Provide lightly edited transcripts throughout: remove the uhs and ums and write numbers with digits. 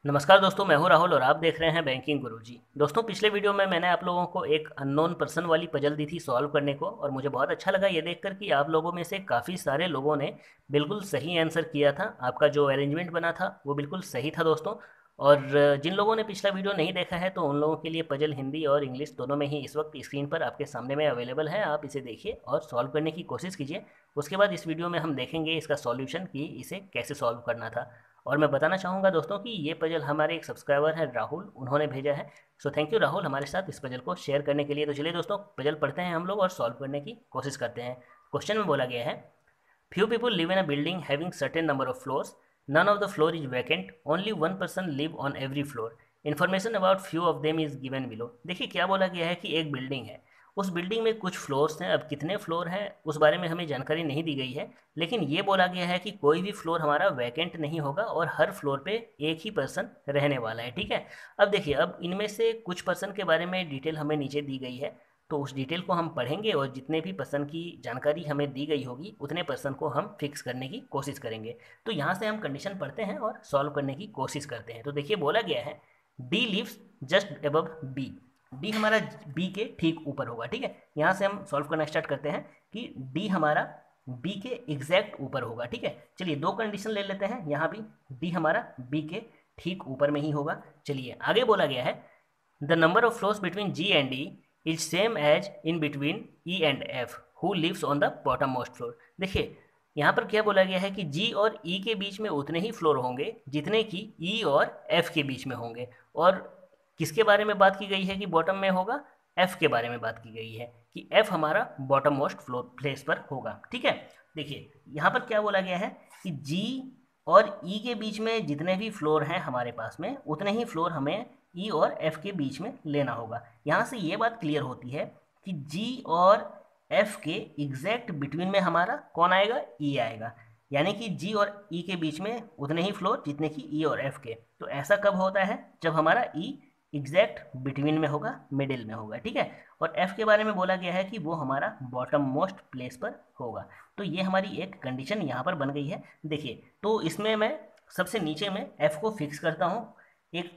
नमस्कार दोस्तों, मैं हूं राहुल और आप देख रहे हैं बैंकिंग गुरुजी। दोस्तों, पिछले वीडियो में मैंने आप लोगों को एक अननोन पर्सन वाली पजल दी थी सॉल्व करने को, और मुझे बहुत अच्छा लगा ये देखकर कि आप लोगों में से काफ़ी सारे लोगों ने बिल्कुल सही आंसर किया था। आपका जो अरेंजमेंट बना था वो बिल्कुल सही था दोस्तों। और जिन लोगों ने पिछला वीडियो नहीं देखा है तो उन लोगों के लिए पजल हिंदी और इंग्लिश दोनों में ही इस वक्त स्क्रीन पर आपके सामने में अवेलेबल है। आप इसे देखिए और सॉल्व करने की कोशिश कीजिए। उसके बाद इस वीडियो में हम देखेंगे इसका सॉल्यूशन कि इसे कैसे सॉल्व करना था। और मैं बताना चाहूँगा दोस्तों कि ये पजल हमारे एक सब्सक्राइबर हैं राहुल, उन्होंने भेजा है। सो थैंक यू राहुल हमारे साथ इस पजल को शेयर करने के लिए। तो चलिए दोस्तों, पजल पढ़ते हैं हम लोग और सॉल्व करने की कोशिश करते हैं। क्वेश्चन में बोला गया है, few people live in a building having certain number of floors, none of the floor is vacant, only one person live on every floor, information about few of them is given below. देखिए क्या बोला गया है कि एक building है, उस building में कुछ फ्लोर्स हैं। अब कितने फ्लोर हैं उस बारे में हमें जानकारी नहीं दी गई है, लेकिन ये बोला गया है कि कोई भी फ्लोर हमारा वैकेंट नहीं होगा और हर फ्लोर पे एक ही पर्सन रहने वाला है। ठीक है। अब देखिए, अब इनमें से कुछ पर्सन के बारे में डिटेल हमें नीचे दी गई है, तो उस डिटेल को हम पढ़ेंगे और जितने भी पर्सन की जानकारी हमें दी गई होगी उतने पर्सन को हम फिक्स करने की कोशिश करेंगे। तो यहाँ से हम कंडीशन पढ़ते हैं और सॉल्व करने की कोशिश करते हैं। तो देखिए बोला गया है, D lives just above B. D हमारा बी के ठीक ऊपर होगा। ठीक है, यहाँ से हम सॉल्व करना स्टार्ट करते हैं कि डी हमारा बी के एग्जैक्ट ऊपर होगा। ठीक है, चलिए दो कंडीशन ले लेते हैं। यहाँ भी डी हमारा बी के ठीक ऊपर में ही होगा। चलिए आगे बोला गया है, the number of floors between G and E is same as in between E and F, who lives on the bottom most floor. देखिए यहाँ पर क्या बोला गया है कि जी और ई के बीच में उतने ही फ्लोर होंगे जितने कि ई और एफ के बीच में होंगे। और किसके बारे में बात की गई है कि बॉटम में होगा? एफ के बारे में बात की गई है कि एफ हमारा बॉटम मोस्ट फ्लोर प्लेस पर होगा। ठीक है, देखिए यहाँ पर क्या बोला गया है कि जी और ई के बीच में जितने भी फ्लोर हैं हमारे पास में उतने ही फ्लोर हमें ई और एफ के बीच में लेना होगा। यहाँ से ये बात क्लियर होती है कि जी और एफ के एग्जैक्ट बिटवीन में हमारा कौन आएगा? ई आएगा। यानी कि जी और ई के बीच में उतने ही फ्लोर जितने कि ई और एफ के। तो ऐसा कब होता है? जब हमारा ई एग्जैक्ट बिटवीन में होगा, मिडिल में होगा। ठीक है, और एफ के बारे में बोला गया है कि वो हमारा बॉटम मोस्ट प्लेस पर होगा। तो ये हमारी एक कंडीशन यहाँ पर बन गई है। देखिए, तो इसमें मैं सबसे नीचे में एफ को फिक्स करता हूँ, एक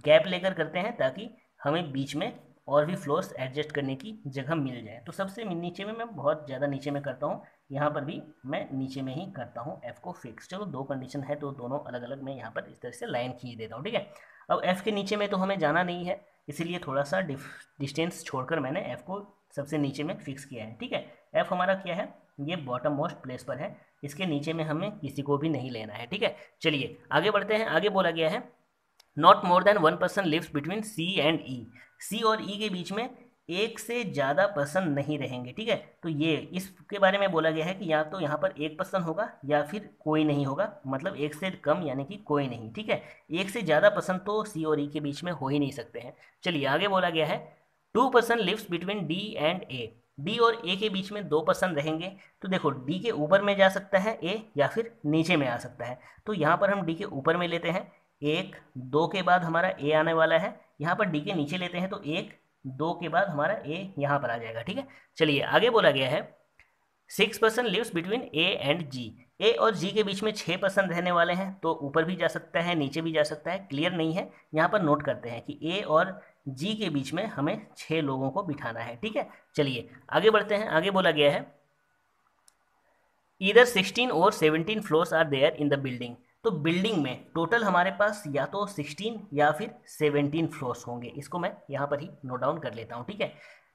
गैप लेकर करते हैं ताकि हमें बीच में और भी फ्लोर्स एडजस्ट करने की जगह मिल जाए। तो सबसे नीचे में मैं बहुत ज़्यादा नीचे में करता हूँ, यहाँ पर भी मैं नीचे में ही करता हूँ एफ को फिक्स। चलो दो कंडीशन है तो दोनों अलग अलग मैं यहाँ पर इस तरह से लाइन खींच देता हूँ। ठीक है, अब एफ के नीचे में तो हमें जाना नहीं है, इसीलिए थोड़ा सा डिस्टेंस छोड़कर मैंने एफ को सबसे नीचे में फिक्स किया है। ठीक है, एफ हमारा क्या है? ये बॉटम मोस्ट प्लेस पर है, इसके नीचे में हमें किसी को भी नहीं लेना है। ठीक है, चलिए आगे बढ़ते हैं। आगे बोला गया है, not more than one person lives between C and E. C और ई के बीच में एक से ज़्यादा पर्सन नहीं रहेंगे। ठीक है, तो ये इसके बारे में बोला गया है कि या तो यहाँ पर एक पर्सन होगा या फिर कोई नहीं होगा, मतलब एक से कम यानी कि कोई नहीं। ठीक है, एक से ज़्यादा पर्सन तो सी और ई के बीच में हो ही नहीं सकते हैं। चलिए आगे बोला गया है, two person lives between D and A. D और ए के बीच में दो पर्सन रहेंगे। तो देखो, डी के ऊपर में जा सकता है ए या फिर नीचे में आ सकता है। तो यहाँ पर हम डी के ऊपर में लेते हैं, एक दो के बाद हमारा ए आने वाला है। यहाँ पर डी के नीचे लेते हैं तो एक दो के बाद हमारा ए यहाँ पर आ जाएगा। ठीक है, चलिए आगे बोला गया है, six person lives between A and G. A और जी के बीच में छः पर्सन रहने वाले हैं, तो ऊपर भी जा सकता है नीचे भी जा सकता है, क्लियर नहीं है। यहाँ पर नोट करते हैं कि ए और जी के बीच में हमें छः लोगों को बिठाना है। ठीक है, चलिए आगे बढ़ते हैं। आगे बोला गया है, ईदर 16 और 17 floors are there in the building. तो बिल्डिंग में टोटल हमारे पास या तो 16 या फिर 17 फ्लोर्स होंगे। इसको मैं यहाँ पर ही नोट डाउन कर लेता हूँ। ठीक है,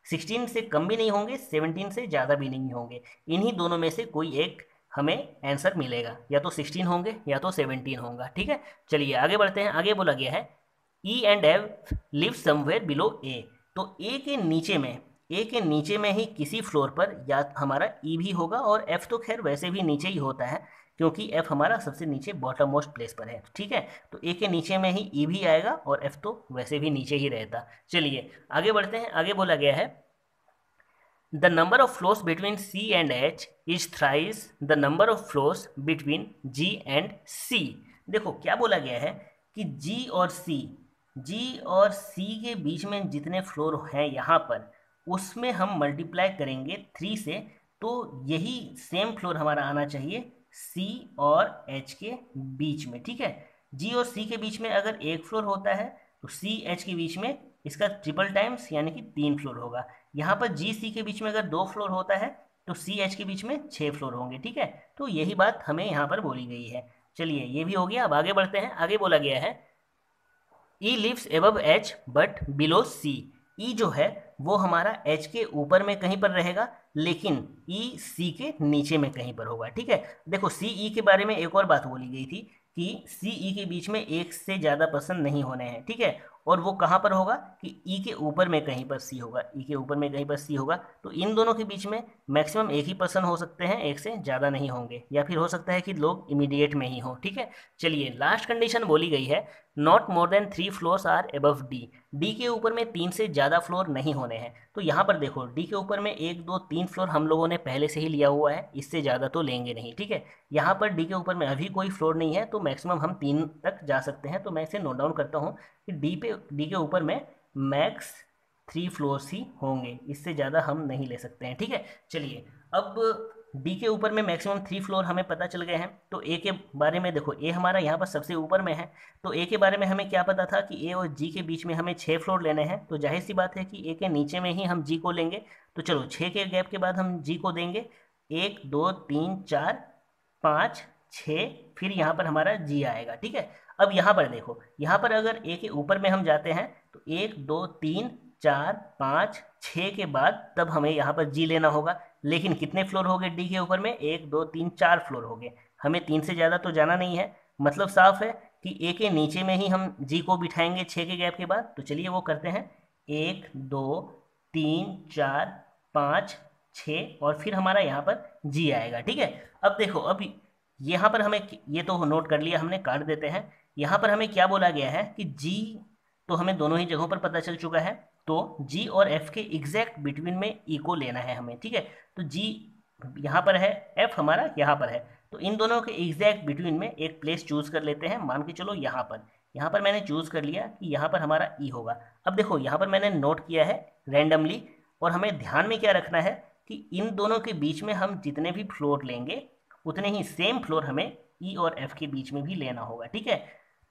16 से कम भी नहीं होंगे, 17 से ज़्यादा भी नहीं होंगे। इन्हीं दोनों में से कोई एक हमें आंसर मिलेगा, या तो 16 होंगे या तो 17 होगा। ठीक है, चलिए आगे बढ़ते हैं। आगे बोला गया है, E and F live somewhere below A. तो ए के नीचे में ही किसी फ्लोर पर या हमारा ई भी होगा, और एफ तो खैर वैसे भी नीचे ही होता है क्योंकि एफ हमारा सबसे नीचे बॉटम मोस्ट प्लेस पर है। ठीक है, तो ए के नीचे में ही ई भी आएगा और एफ तो वैसे भी नीचे ही रहता। चलिए आगे बढ़ते हैं। आगे बोला गया है, the number of floors between C and H is thrice the number of floors between G and C. देखो क्या बोला गया है कि जी और सी के बीच में जितने फ्लोर हैं यहाँ पर, उसमें हम मल्टीप्लाई करेंगे 3 से, तो यही सेम फ्लोर हमारा आना चाहिए सी और एच के बीच में। ठीक है, जी और सी के बीच में अगर एक फ्लोर होता है तो सी एच के बीच में इसका ट्रिपल टाइम्स यानी कि 3 फ्लोर होगा। यहाँ पर जी सी के बीच में अगर 2 फ्लोर होता है तो सी एच के बीच में 6 फ्लोर होंगे। ठीक है, तो यही बात हमें यहाँ पर बोली गई है। चलिए ये भी हो गया। अब आगे बढ़ते हैं। आगे बोला गया है E lives above H but below C. E जो है वो हमारा एच के ऊपर में कहीं पर रहेगा, लेकिन ई सी के नीचे में कहीं पर होगा। ठीक है, देखो सी ई के बारे में एक और बात बोली गई थी कि सी ई के बीच में एक से ज़्यादा पर्सन नहीं होने हैं। ठीक है, और वो कहाँ पर होगा कि ई के ऊपर में कहीं पर सी होगा, ई के ऊपर में कहीं पर सी होगा। तो इन दोनों के बीच में मैक्सिमम एक ही पर्सन हो सकते हैं, एक से ज़्यादा नहीं होंगे, या फिर हो सकता है कि लोग इमीडिएट में ही हो। ठीक है, चलिए लास्ट कंडीशन बोली गई है not more than 3 floors are above D. D के ऊपर में 3 से ज़्यादा फ्लोर नहीं होने हैं। तो यहाँ पर देखो डी के ऊपर में 1 2 3 फ्लोर हम लोगों ने पहले से ही लिया हुआ है, इससे ज़्यादा तो लेंगे नहीं। ठीक है, यहाँ पर डी के ऊपर में अभी कोई फ्लोर नहीं है तो मैक्सिमम हम 3 तक जा सकते हैं। तो मैं इसे नोट डाउन करता हूँ कि डी के ऊपर में मैक्स 3 फ्लोर्स ही होंगे, इससे ज़्यादा हम नहीं ले सकते हैं। ठीक है, चलिए अब डी के ऊपर में मैक्सिमम 3 फ्लोर हमें पता चल गए हैं। तो ए के बारे में देखो, ए हमारा यहाँ पर सबसे ऊपर में है। तो ए के बारे में हमें क्या पता था कि ए और जी के बीच में हमें 6 फ्लोर लेने हैं। तो जाहिर सी बात है कि ए के नीचे में ही हम जी को लेंगे। तो चलो 6 के गैप के बाद हम जी को देंगे 1 2 3 4 5 6, फिर यहाँ पर हमारा जी आएगा। ठीक है, अब यहाँ पर देखो, यहाँ पर अगर ए के ऊपर में हम जाते हैं तो 1 2 3 4 5 6 के बाद तब हमें यहाँ पर जी लेना होगा। लेकिन कितने फ्लोर हो गए डी के ऊपर में? 1 2 3 4 फ्लोर हो गए। हमें 3 से ज़्यादा तो जाना नहीं है। मतलब साफ है कि ए के नीचे में ही हम जी को बिठाएंगे 6 के गैप के बाद। तो चलिए वो करते हैं 1 2 3 4 5 6 और फिर हमारा यहाँ पर जी आएगा। ठीक है, अब देखो, अब यहाँ पर हमें ये तो नोट कर लिया हमने, काट देते हैं। यहाँ पर हमें क्या बोला गया है कि जी तो हमें दोनों ही जगहों पर पता चल चुका है। तो जी और एफ के एग्जैक्ट बिटवीन में ई को लेना है हमें। ठीक है, तो जी यहाँ पर है, एफ हमारा यहाँ पर है। तो इन दोनों के एग्जैक्ट बिटवीन में एक प्लेस चूज कर लेते हैं। मान के चलो यहाँ पर मैंने चूज कर लिया कि यहाँ पर हमारा ई होगा। अब देखो यहाँ पर मैंने नोट किया है रैंडमली, और हमें ध्यान में क्या रखना है कि इन दोनों के बीच में हम जितने भी फ्लोर लेंगे उतने ही सेम फ्लोर हमें ई और एफ के बीच में भी लेना होगा। ठीक है,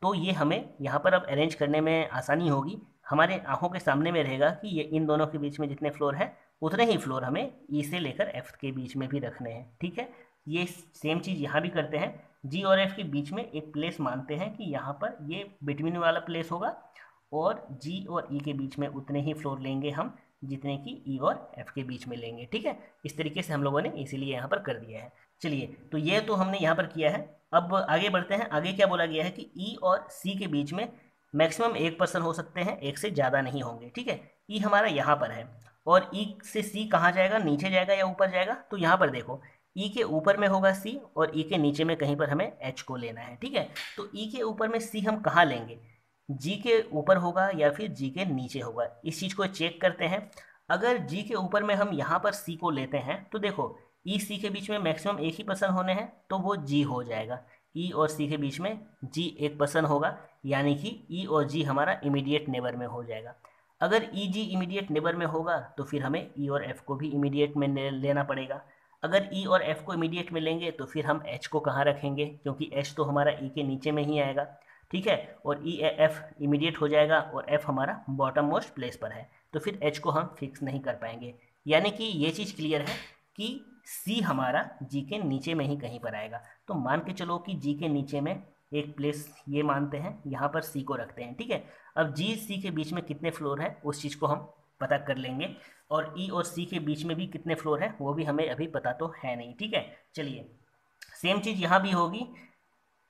तो ये हमें यहाँ पर अब अरेंज करने में आसानी होगी। हमारे आंखों के सामने में रहेगा कि ये इन दोनों के बीच में जितने फ्लोर हैं उतने ही फ्लोर हमें ई से लेकर एफ के बीच में भी रखने हैं। ठीक है, ये सेम चीज़ यहाँ भी करते हैं। जी और एफ के बीच में एक प्लेस मानते हैं कि यहाँ पर ये बिटवीन वाला प्लेस होगा, और जी और ई के बीच में उतने ही फ्लोर लेंगे हम जितने की ई और एफ के बीच में लेंगे। ठीक है, इस तरीके से हम लोगों ने इसीलिए यहाँ पर कर दिया है। चलिए, तो ये तो हमने यहाँ पर किया है। अब आगे बढ़ते हैं। आगे क्या बोला गया है कि ई और सी के बीच में मैक्सिमम एक पर्सन हो सकते हैं, एक से ज़्यादा नहीं होंगे। ठीक है, ई हमारा यहाँ पर है, और ई से सी कहाँ जाएगा? नीचे जाएगा या ऊपर जाएगा? तो यहाँ पर देखो, ई के ऊपर में होगा सी, और ई के नीचे में कहीं पर हमें एच को लेना है। ठीक है, तो ई के ऊपर में सी हम कहाँ लेंगे? जी के ऊपर होगा या फिर जी के नीचे होगा? इस चीज़ को चेक करते हैं। अगर जी के ऊपर में हम यहाँ पर सी को लेते हैं तो देखो ई सी के बीच में मैक्सिमम एक ही पर्सन होने हैं, तो वो जी हो जाएगा। ई और सी के बीच में जी एक पर्सन होगा, यानी कि ई और जी हमारा इमीडिएट नेबर में हो जाएगा। अगर ई जी इमीडिएट नेबर में होगा तो फिर हमें ई और एफ को भी इमीडिएट में लेना पड़ेगा। अगर ई और एफ को इमीडिएट में लेंगे तो फिर हम एच को कहाँ रखेंगे? क्योंकि एच तो हमारा ई के नीचे में ही आएगा। ठीक है, और ई एफ इमीडिएट हो जाएगा और एफ हमारा बॉटम मोस्ट प्लेस पर है, तो फिर एच को हम फिक्स नहीं कर पाएंगे। यानी कि ये चीज़ क्लियर है कि सी हमारा जी के नीचे में ही कहीं पर आएगा। तो मान के चलो कि जी के नीचे में एक प्लेस ये मानते हैं, यहाँ पर सी को रखते हैं। ठीक है, अब जी सी के बीच में कितने फ्लोर है उस चीज़ को हम पता कर लेंगे, और ई और सी के बीच में भी कितने फ्लोर है वो भी हमें अभी पता तो है नहीं। ठीक है, चलिए सेम चीज़ यहाँ भी होगी।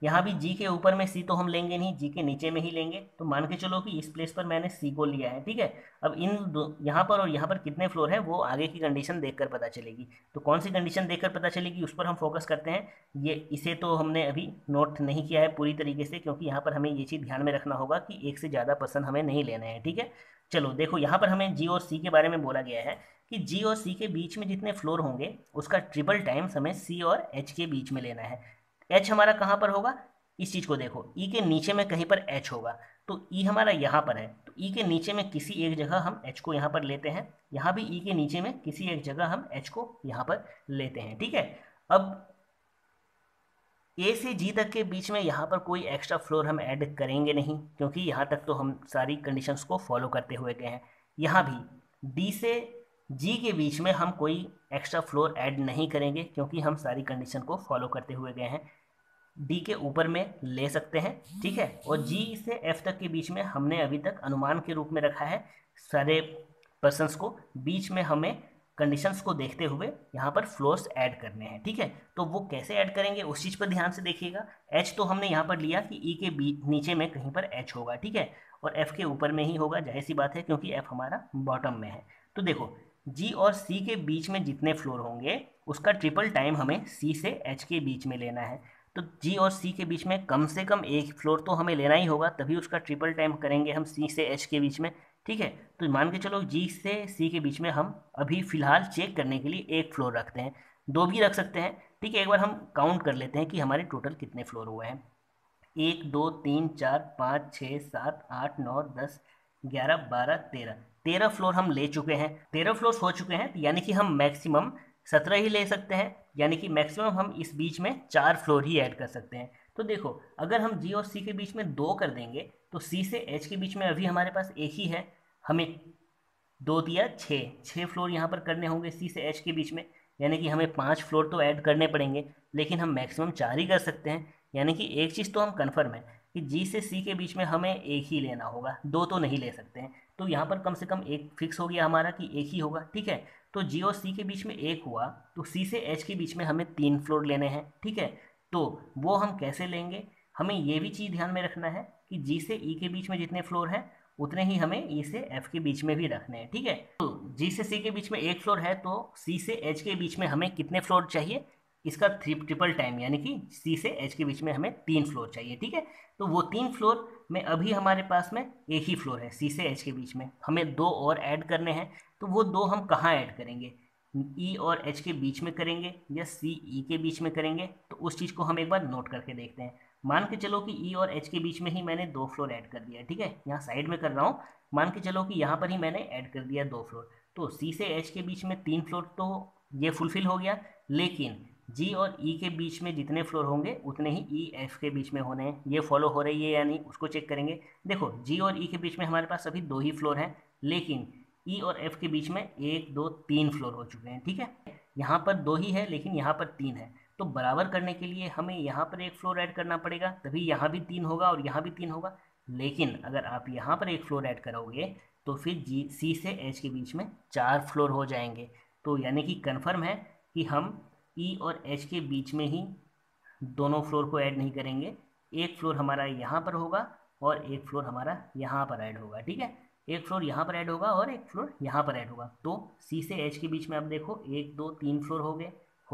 यहाँ भी जी के ऊपर में सी तो हम लेंगे नहीं, जी के नीचे में ही लेंगे। तो मान के चलो कि इस प्लेस पर मैंने सी को लिया है। ठीक है, अब इन दो यहाँ पर और यहाँ पर कितने फ्लोर है वो आगे की कंडीशन देखकर पता चलेगी। तो कौन सी कंडीशन देखकर पता चलेगी उस पर हम फोकस करते हैं। ये इसे तो हमने अभी नोट नहीं किया है पूरी तरीके से, क्योंकि यहाँ पर हमें ये चीज़ ध्यान में रखना होगा कि एक से ज़्यादा पर्सन हमें नहीं लेना है। ठीक है, चलो देखो यहाँ पर हमें जी और सी के बारे में बोला गया है कि जी और सी के बीच में जितने फ्लोर होंगे उसका ट्रिपल टाइम्स हमें सी और एच के बीच में लेना है। एच हमारा कहाँ पर होगा? इस चीज़ को देखो, ई के नीचे में कहीं पर एच होगा, तो ई हमारा यहाँ पर है। तो ई के नीचे में किसी एक जगह हम एच को यहाँ पर लेते हैं, यहाँ भी ई के नीचे में किसी एक जगह हम एच को यहाँ पर लेते हैं। ठीक है, अब ए से जी तक के बीच में यहाँ पर कोई एक्स्ट्रा फ्लोर हम ऐड करेंगे नहीं, क्योंकि यहाँ तक तो हम सारी कंडीशंस को फॉलो करते हुए गए हैं। यहाँ भी डी से जी के बीच में हम कोई एक्स्ट्रा फ्लोर ऐड नहीं करेंगे, क्योंकि हम सारी कंडीशन को फॉलो करते हुए गए हैं। डी के ऊपर में ले सकते हैं, ठीक है। और जी से एफ तक के बीच में हमने अभी तक अनुमान के रूप में रखा है सारे पर्सन्स को। बीच में हमें कंडीशंस को देखते हुए यहाँ पर फ्लोर्स ऐड करने हैं, ठीक है। तो वो कैसे ऐड करेंगे उस चीज़ पर ध्यान से देखिएगा। एच तो हमने यहाँ पर लिया कि ई के नीचे में कहीं पर एच होगा, ठीक है, और एफ के ऊपर में ही होगा, जाहिर सी बात है, क्योंकि एफ हमारा बॉटम में है। तो देखो जी और सी के बीच में जितने फ्लोर होंगे उसका ट्रिपल टाइम हमें सी से एच के बीच में लेना है। तो जी और सी के बीच में कम से कम एक फ्लोर तो हमें लेना ही होगा, तभी उसका ट्रिपल टाइम करेंगे हम सी से एच के बीच में, ठीक है। तो मान के चलो जी से सी के बीच में हम अभी फ़िलहाल चेक करने के लिए एक फ्लोर रखते हैं, दो भी रख सकते हैं, ठीक है। एक बार हम काउंट कर लेते हैं कि हमारे टोटल कितने फ्लोर हुए हैं। 1 2 3 4 5 6 7 8 9 10 11 12 13 फ्लोर हम ले चुके हैं। 13 फ्लोर हो चुके हैं, यानी कि हम मैक्सिमम 17 ही ले सकते हैं, यानी कि मैक्सिमम हम इस बीच में 4 फ्लोर ही ऐड कर सकते हैं। तो देखो अगर हम जी और सी के बीच में 2 कर देंगे तो सी से एच के बीच में अभी हमारे पास एक ही है, हमें 2 दिया 6 फ्लोर यहाँ पर करने होंगे सी से एच के बीच में, यानी कि हमें 5 फ्लोर तो ऐड करने पड़ेंगे, लेकिन हम मैक्सिमम 4 ही कर सकते हैं। यानी कि एक चीज़ तो हम कन्फर्म है कि जी से सी के बीच में हमें एक ही लेना होगा, 2 तो नहीं ले सकते हैं। तो यहाँ पर कम से कम एक फिक्स हो गया हमारा कि एक ही होगा, ठीक है। तो जी और सी के बीच में एक हुआ, तो सी से एच के बीच में हमें 3 फ्लोर लेने हैं, ठीक है। तो वो हम कैसे लेंगे, हमें ये भी चीज़ ध्यान में रखना है कि जी से ई के बीच में जितने फ्लोर हैं उतने ही हमें ई से एफ के बीच में भी रखने हैं, ठीक है। तो जी से सी के बीच में एक फ्लोर है, तो सी से एच के बीच में हमें कितने फ्लोर चाहिए, इसका ट्रिपल टाइम, यानी कि सी से एच के बीच में हमें 3 फ्लोर चाहिए, ठीक है। तो वो 3 फ्लोर में अभी हमारे पास में एक ही फ्लोर है सी से एच के बीच में, हमें 2 और ऐड करने हैं। तो वो 2 हम कहाँ ऐड करेंगे, ई और एच के बीच में करेंगे या सी ई के बीच में करेंगे, तो उस चीज़ को हम एक बार नोट करके देखते हैं। मान के चलो कि ई और एच के बीच में ही मैंने 2 फ्लोर ऐड कर दिया, ठीक है, यहाँ साइड में कर रहा हूँ। मान के चलो कि यहाँ पर ही मैंने ऐड कर दिया 2 फ्लोर, तो सी से एच के बीच में 3 फ्लोर तो ये फुलफिल हो गया, लेकिन जी और ई के बीच में जितने फ्लोर होंगे उतने ही ई एफ के बीच में होने हैं। ये फॉलो हो रही है या नहीं उसको चेक करेंगे। देखो जी और ई के बीच में हमारे पास अभी 2 ही फ्लोर हैं, लेकिन ई और एफ के बीच में 1 2 3 फ्लोर हो चुके हैं, ठीक है। यहाँ पर 2 ही है लेकिन यहाँ पर 3 है, तो बराबर करने के लिए हमें यहाँ पर एक फ्लोर ऐड करना पड़ेगा, तभी यहाँ भी 3 होगा और यहाँ भी 3 होगा। लेकिन अगर आप यहाँ पर एक फ्लोर ऐड करोगे तो फिर जी सी से एच के बीच में 4 फ्लोर हो जाएंगे। तो यानी कि कन्फर्म है कि हम ई और एच के बीच में ही दोनों फ्लोर को ऐड नहीं करेंगे, एक फ्लोर हमारा यहाँ पर होगा और एक फ्लोर हमारा यहाँ पर ऐड होगा, ठीक है। एक फ्लोर यहाँ पर ऐड होगा और एक फ्लोर यहाँ पर ऐड होगा, तो सी से एच के बीच में अब देखो 1 2 3 फ्लोर हो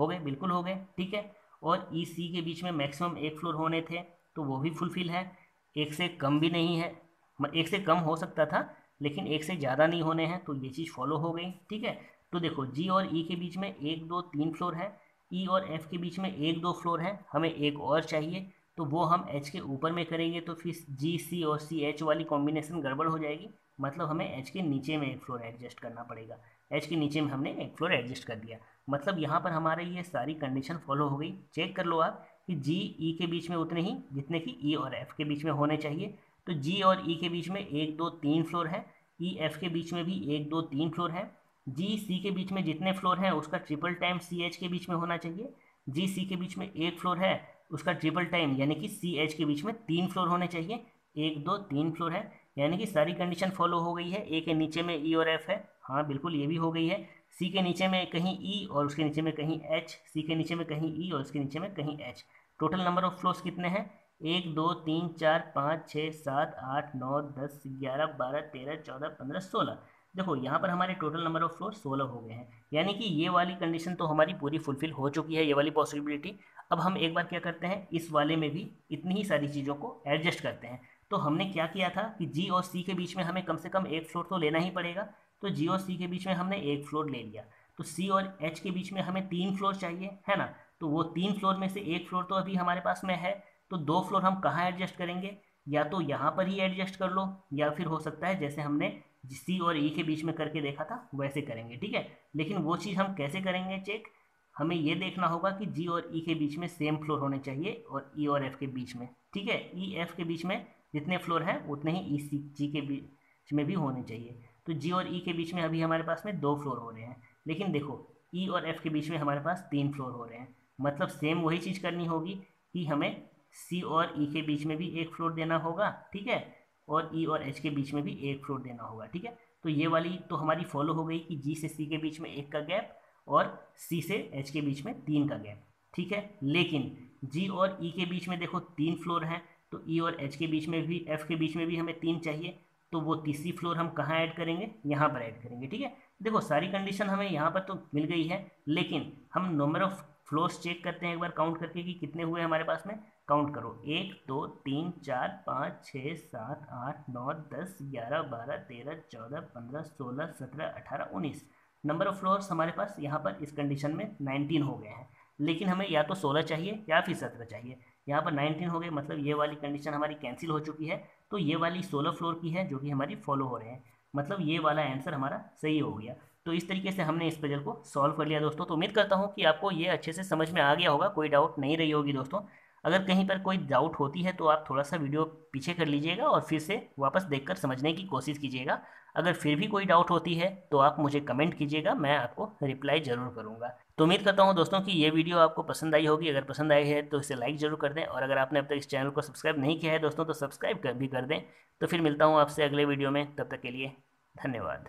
गए, बिल्कुल हो गए, ठीक है। और ई सी के बीच में मैक्सिमम एक फ्लोर होने थे, तो वो भी फुलफिल है, एक से कम भी नहीं है, एक से कम हो सकता था लेकिन एक से ज़्यादा नहीं होने हैं, तो ये चीज़ फॉलो हो गई, ठीक है। तो देखो जी और ई के बीच में 1 2 3 फ्लोर है, ई और एफ के बीच में 1 2 फ्लोर है, हमें एक और चाहिए, तो वो हम एच के ऊपर में करेंगे, तो फिर जी सी और सी एच वाली कॉम्बिनेशन गड़बड़ हो जाएगी, मतलब हमें एच के नीचे में एक फ्लोर एडजस्ट करना पड़ेगा। एच के नीचे में हमने एक फ्लोर एडजस्ट कर दिया, मतलब यहाँ पर हमारे ये सारी कंडीशन फॉलो हो गई। चेक कर लो आप कि जी ई के बीच में उतने ही जितने कि ई और एफ के बीच में होने चाहिए। तो जी और ई के बीच में 1 2 3 फ्लोर है, ई एफ के बीच में भी 1 2 3 फ्लोर है, जी सी के बीच में जितने फ्लोर हैं उसका ट्रिपल टाइम सी एच के बीच में होना चाहिए। जी सी के बीच में एक फ्लोर है, उसका ट्रिपल टाइम यानी कि सी एच के बीच में 3 फ्लोर होने चाहिए, 1 2 3 फ्लोर है, यानी कि सारी कंडीशन फॉलो हो गई है। ए के नीचे में ई और एफ है, हाँ बिल्कुल ये भी हो गई है। सी के नीचे में कहीं ई और उसके नीचे में कहीं एच, सी के नीचे में कहीं ई और उसके नीचे में कहीं H. Total number of floors कितने हैं, 1 2 3 4 5 6 7 8 9 10 11 12 13 14 15 16। देखो यहाँ पर हमारे टोटल नंबर ऑफ फ्लोर 16 हो गए हैं, यानी कि ये वाली कंडीशन तो हमारी पूरी फुलफिल हो चुकी है, ये वाली पॉसिबिलिटी। अब हम एक बार क्या करते हैं, इस वाले में भी इतनी ही सारी चीज़ों को एडजस्ट करते हैं। तो हमने क्या किया था कि जी और सी के बीच में हमें कम से कम एक फ्लोर तो लेना ही पड़ेगा, तो जी और सी के बीच में हमने एक फ्लोर ले लिया। तो सी और एच के बीच में हमें 3 फ्लोर चाहिए, है ना। तो वो 3 फ्लोर में से एक फ्लोर तो अभी हमारे पास में है, तो 2 फ्लोर हम कहाँ एडजस्ट करेंगे, या तो यहाँ पर ही एडजस्ट कर लो, या फिर हो सकता है जैसे हमने सी और ई के बीच में करके देखा था वैसे करेंगे, ठीक है। लेकिन वो चीज़ हम कैसे करेंगे चेक, हमें ये देखना होगा कि जी और ई के बीच में सेम फ्लोर होने चाहिए और ई और एफ के बीच में, ठीक है। ई एफ के बीच में जितने फ्लोर हैं उतने ही ई सी जी के बीच में भी होने चाहिए। तो जी और ई के बीच में अभी हमारे पास में 2 फ्लोर हो रहे हैं, लेकिन देखो ई और एफ के बीच में हमारे पास 3 फ्लोर हो रहे हैं। मतलब सेम वही चीज़ करनी होगी कि हमें सी और ई के बीच में भी एक फ्लोर देना होगा, ठीक है, और ई और एच के बीच में भी एक फ्लोर देना होगा, ठीक है। तो ये वाली तो हमारी फॉलो हो गई कि जी से सी के बीच में 1 का गैप और सी से एच के बीच में 3 का गैप, ठीक है। लेकिन जी और ई के बीच में देखो 3 फ्लोर हैं, तो ई और एच के बीच में भी, एफ के बीच में भी हमें 3 चाहिए। तो वो तीसरी फ्लोर हम कहाँ ऐड करेंगे, यहाँ पर ऐड करेंगे, ठीक है। देखो सारी कंडीशन हमें यहाँ पर तो मिल गई है, लेकिन हम नंबर ऑफ फ्लोर्स चेक करते हैं एक बार काउंट करके कि कितने हुए हमारे पास में। काउंट करो, 1 2 3 4 5 6 7 8 9 10 11 12 13 14 15 16 17 18 19 नंबर ऑफ फ्लोर्स हमारे पास यहाँ पर इस कंडीशन में 19 हो गए हैं। लेकिन हमें या तो 16 चाहिए या फिर 17 चाहिए। यहाँ पर 19 हो गए, मतलब ये वाली कंडीशन हमारी कैंसिल हो चुकी है। तो ये वाली 16 फ्लोर की है जो कि हमारी फॉलो हो रहे हैं, मतलब ये वाला आंसर हमारा सही हो गया। तो इस तरीके से हमने इस पजल को सॉल्व कर लिया दोस्तों। तो उम्मीद करता हूँ कि आपको ये अच्छे से समझ में आ गया होगा, कोई डाउट नहीं रही होगी दोस्तों। अगर कहीं पर कोई डाउट होती है तो आप थोड़ा सा वीडियो पीछे कर लीजिएगा और फिर से वापस देखकर समझने की कोशिश कीजिएगा। अगर फिर भी कोई डाउट होती है तो आप मुझे कमेंट कीजिएगा, मैं आपको रिप्लाई ज़रूर करूँगा। तो उम्मीद करता हूँ दोस्तों कि ये वीडियो आपको पसंद आई होगी। अगर पसंद आई है तो इसे लाइक ज़रूर कर दें, और अगर आपने अब तक इस चैनल को सब्सक्राइब नहीं किया है दोस्तों तो सब्सक्राइब भी कर दें। तो फिर मिलता हूँ आपसे अगले वीडियो में, तब तक के लिए धन्यवाद।